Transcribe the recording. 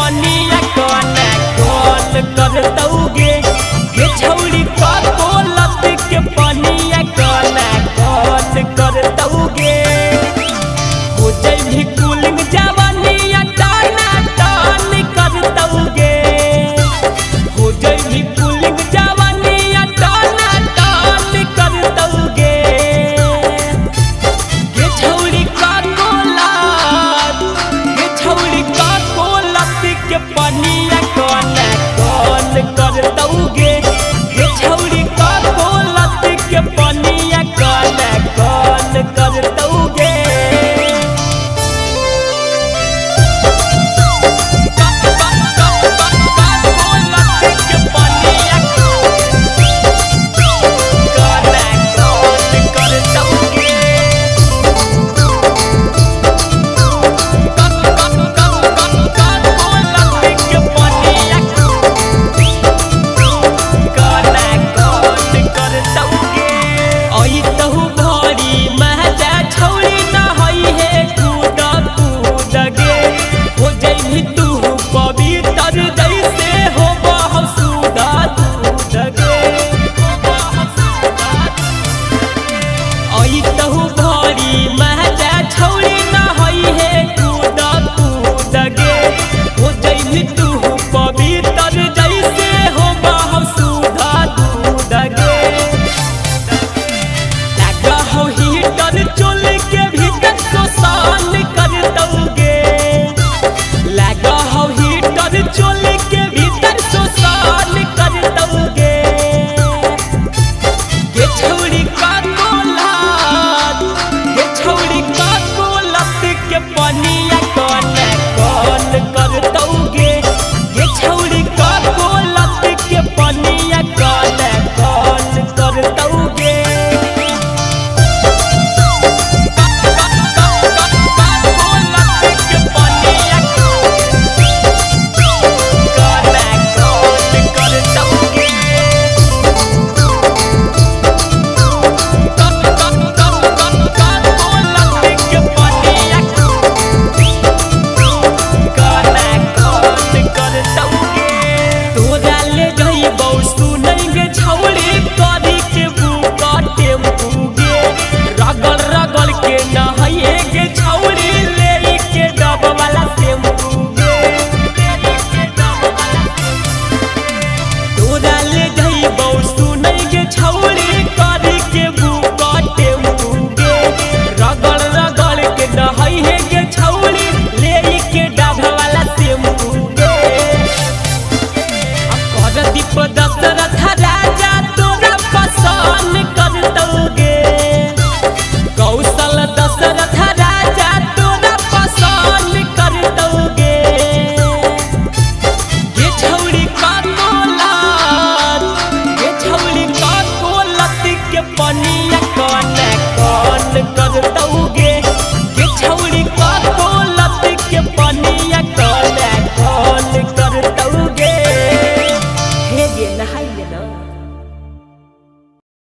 पनिया कने कौन कर दऊगे ये छौड़ी का कोलत के पनिया कने कौन कर दऊगे हो जाई भी कूलिंग जवानिया टाना टान कर दऊगे हो जाई भी कूलिंग जवानिया टाना टान कर दऊगे ये छौड़ी का कोलत के पनिया कने कौन कर दऊगे ये छौड़ी का कोलत के पनिया कने कौन कर दऊगे पनिया कने कौन कर दऊगे ये छौड़ी का कोलत के पनिया कने कौन कर दऊगे दशरथ राजा तोरा पसंद कर दऊगे कौशल दशरथ राजा तोरा पसंद कर दऊगे ये छौड़ी का कोलत के पनिया